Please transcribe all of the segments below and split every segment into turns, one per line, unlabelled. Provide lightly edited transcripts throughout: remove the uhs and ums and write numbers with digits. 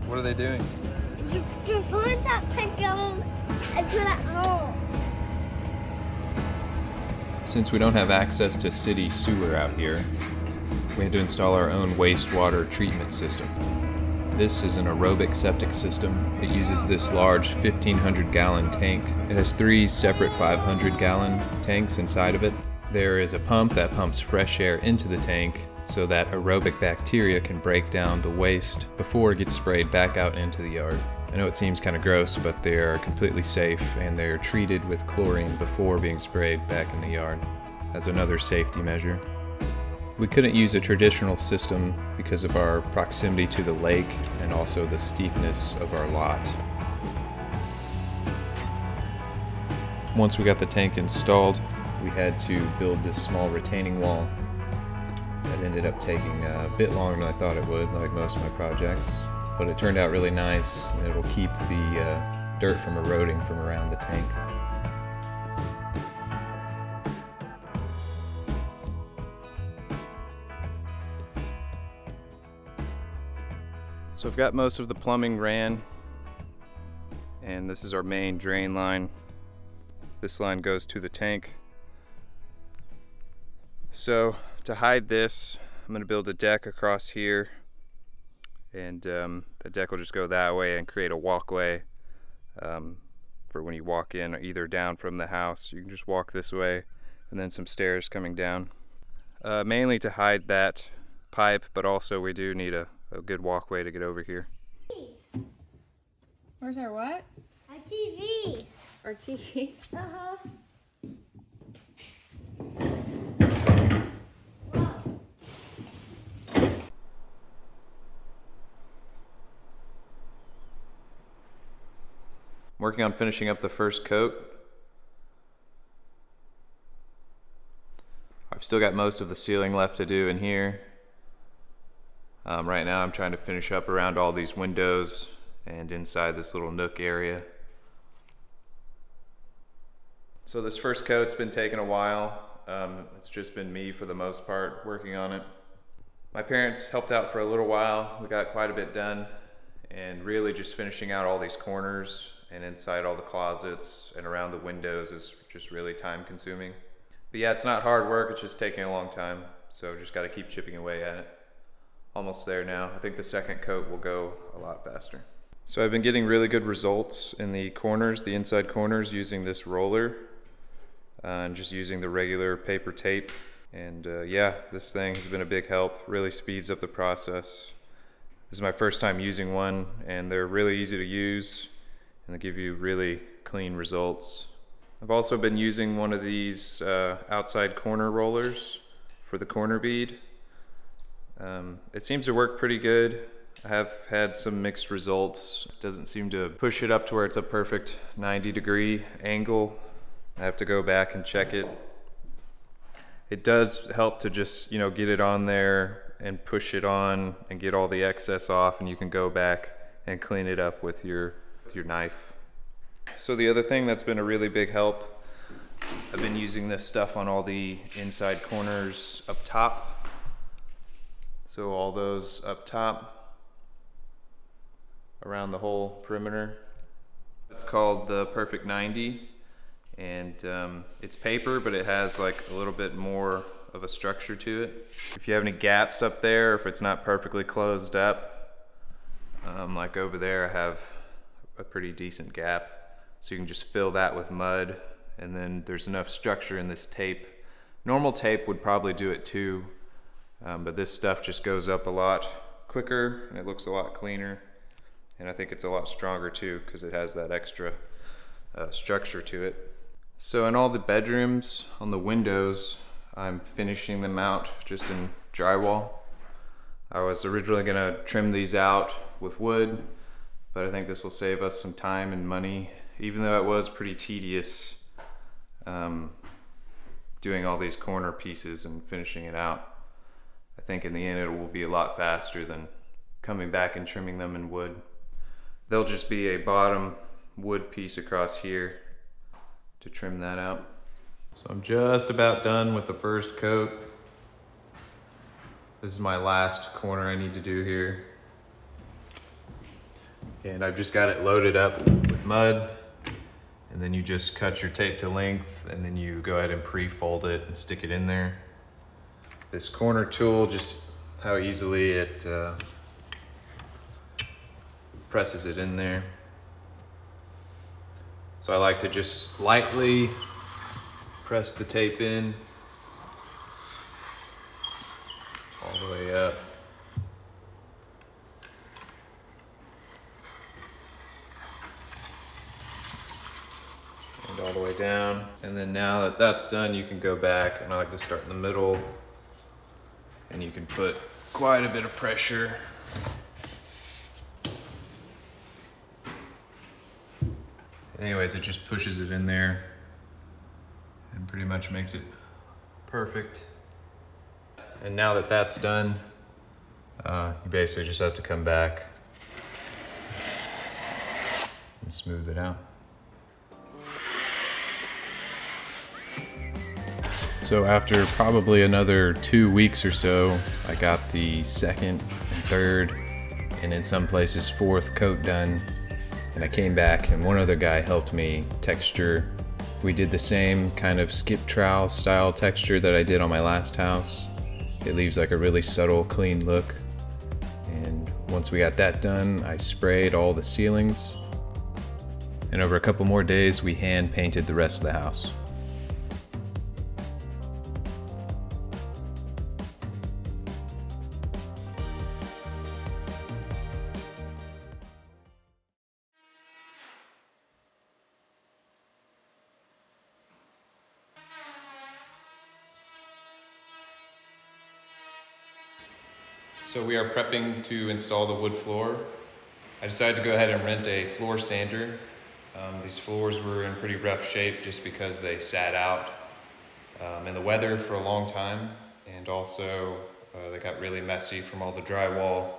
What are they doing?
You're putting that tank down into that hole.
Since we don't have access to city sewer out here, we had to install our own wastewater treatment system. This is an aerobic septic system. It uses this large 1,500-gallon tank. It has 3 separate 500-gallon tanks inside of it. There is a pump that pumps fresh air into the tank so that aerobic bacteria can break down the waste before it gets sprayed back out into the yard. I know it seems kind of gross, but they are completely safe and they're treated with chlorine before being sprayed back in the yard as another safety measure. We couldn't use a traditional system because of our proximity to the lake and also the steepness of our lot. Once we got the tank installed, we had to build this small retaining wall that ended up taking a bit longer than I thought it would, like most of my projects. But it turned out really nice, and it'll keep the dirt from eroding from around the tank. So I've got most of the plumbing ran, and this is our main drain line. This line goes to the tank. So to hide this, I'm going to build a deck across here, and the deck will just go that way and create a walkway for when you walk in, either down from the house. You can just walk this way, and then some stairs coming down. Mainly to hide that pipe, but also we do need a good walkway to get over here.
Where's our what?
Our TV.
Our TV.
Uh-huh.
I'm working on finishing up the first coat. I've still got most of the ceiling left to do in here. Right now I'm trying to finish up around all these windows and inside this little nook area. So this first coat's been taking a while. It's just been me for the most part working on it. My parents helped out for a little while. We got quite a bit done, and really just finishing out all these corners and inside all the closets and around the windows is just really time consuming. But yeah, it's not hard work, it's just taking a long time. So just gotta keep chipping away at it. Almost there now. I think the second coat will go a lot faster. So I've been getting really good results in the corners, the inside corners, using this roller and just using the regular paper tape. And yeah, this thing has been a big help. Really speeds up the process. This is my first time using one, and they're really easy to use, and they give you really clean results. I've also been using one of these outside corner rollers for the corner bead. It seems to work pretty good. I have had some mixed results. It doesn't seem to push it up to where it's a perfect 90-degree angle. I have to go back and check it. It does help to just, get it on there and push it on and get all the excess off, and you can go back and clean it up with your knife. So the other thing that's been a really big help, I've been using this stuff on all the inside corners up top. So all those up top around the whole perimeter. It's called the Perfect 90, and it's paper, but it has like a little bit more of a structure to it. If you have any gaps up there, if it's not perfectly closed up, like over there I have a pretty decent gap, so you can just fill that with mud, and then there's enough structure in this tape. Normal tape would probably do it too, but this stuff just goes up a lot quicker and it looks a lot cleaner, and I think it's a lot stronger too because it has that extra structure to it. So in all the bedrooms, on the windows, I'm finishing them out just in drywall. I was originally gonna trim these out with wood, but I think this will save us some time and money, even though it was pretty tedious doing all these corner pieces and finishing it out. I think in the end it will be a lot faster than coming back and trimming them in wood. There'll just be a bottom wood piece across here to trim that out. So I'm just about done with the first coat. This is my last corner I need to do here. And I've just got it loaded up with mud. And then you just cut your tape to length, and then you go ahead and pre-fold it and stick it in there. This corner tool, just how easily it presses it in there. So I like to just lightly press the tape in all the way up. And all the way down. And then now that that's done, you can go back, and I like to start in the middle, and you can put quite a bit of pressure. Anyways, it just pushes it in there and pretty much makes it perfect. And now that that's done, you basically just have to come back and smooth it out. So after probably another 2 weeks or so, I got the second and third, and in some places fourth coat done. And I came back and one other guy helped me texture. We did the same kind of skip trowel style texture that I did on my last house. It leaves like a really subtle, clean look. And once we got that done, I sprayed all the ceilings. And over a couple more days, we hand painted the rest of the house. So we are prepping to install the wood floor. I decided to go ahead and rent a floor sander. These floors were in pretty rough shape just because they sat out in the weather for a long time, and also they got really messy from all the drywall,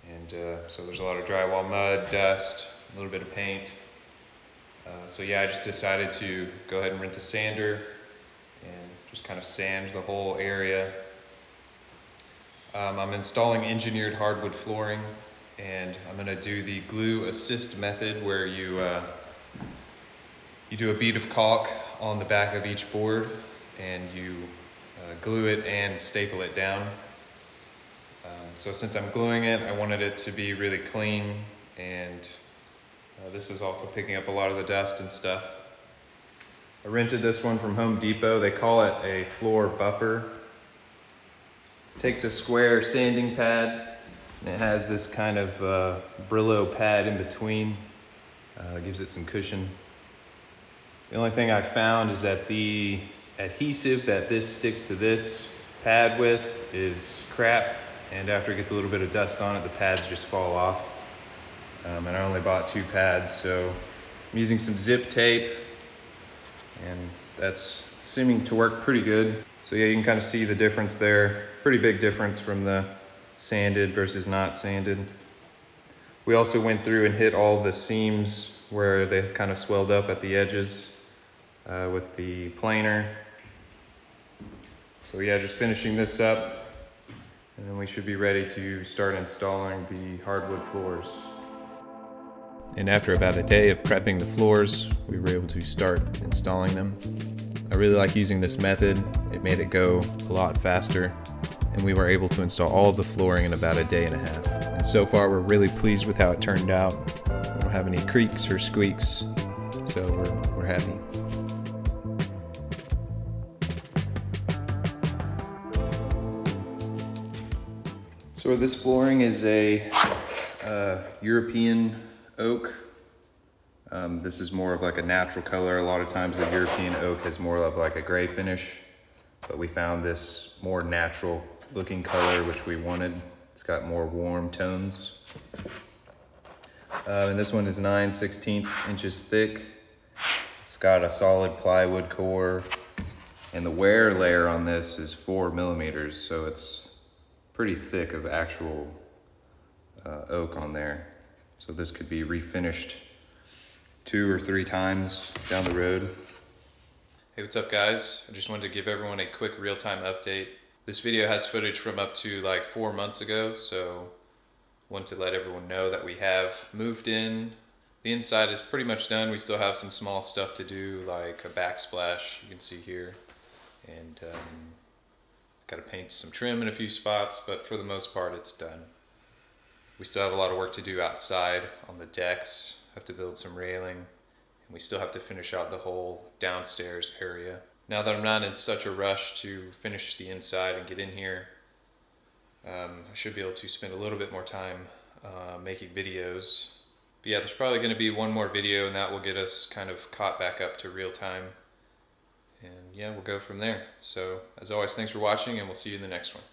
and so there's a lot of drywall mud, dust, a little bit of paint. So yeah, I just decided to go ahead and rent a sander and just kind of sand the whole area. I'm installing engineered hardwood flooring, and I'm going to do the glue assist method where you do a bead of caulk on the back of each board, and you glue it and staple it down. So since I'm gluing it, I wanted it to be really clean, and this is also picking up a lot of the dust and stuff. I rented this one from Home Depot. They call it a floor buffer. Takes a square sanding pad, and it has this kind of Brillo pad in between. Gives it some cushion. The only thing I found is that the adhesive that this sticks to this pad with is crap, and after it gets a little bit of dust on it, the pads just fall off. And I only bought 2 pads, so I'm using some zip tape, and that's seeming to work pretty good. So yeah, you can kind of see the difference there. Pretty big difference from the sanded versus not sanded. We also went through and hit all the seams where they kind of swelled up at the edges with the planer. So yeah, just finishing this up, and then we should be ready to start installing the hardwood floors. And after about a day of prepping the floors, we were able to start installing them. I really like using this method. It made it go a lot faster, and we were able to install all of the flooring in about a day and a half. And so far, we're really pleased with how it turned out. We don't have any creaks or squeaks, so we're happy. So this flooring is a European oak. This is more of like a natural color. A lot of times the European oak has more of like a gray finish, but we found this more natural looking color, which we wanted. It's got more warm tones. And this one is 9/16 inches thick. It's got a solid plywood core, and the wear layer on this is 4 millimeters, so it's pretty thick of actual oak on there. So this could be refinished 2 or 3 times down the road. Hey, what's up guys? I just wanted to give everyone a quick real-time update. This video has footage from up to like 4 months ago, so Wanted to let everyone know that we have moved in. The inside is pretty much done. We still have some small stuff to do, like a backsplash you can see here, and got to paint some trim in a few spots, but for the most part it's done. We still have a lot of work to do outside on the decks. Have to build some railing, and we still have to finish out the whole downstairs area. Now that I'm not in such a rush to finish the inside and get in here, I should be able to spend a little bit more time making videos. But yeah, there's probably going to be one more video, and that will get us kind of caught back up to real time. And yeah, we'll go from there. So as always, thanks for watching, and we'll see you in the next one.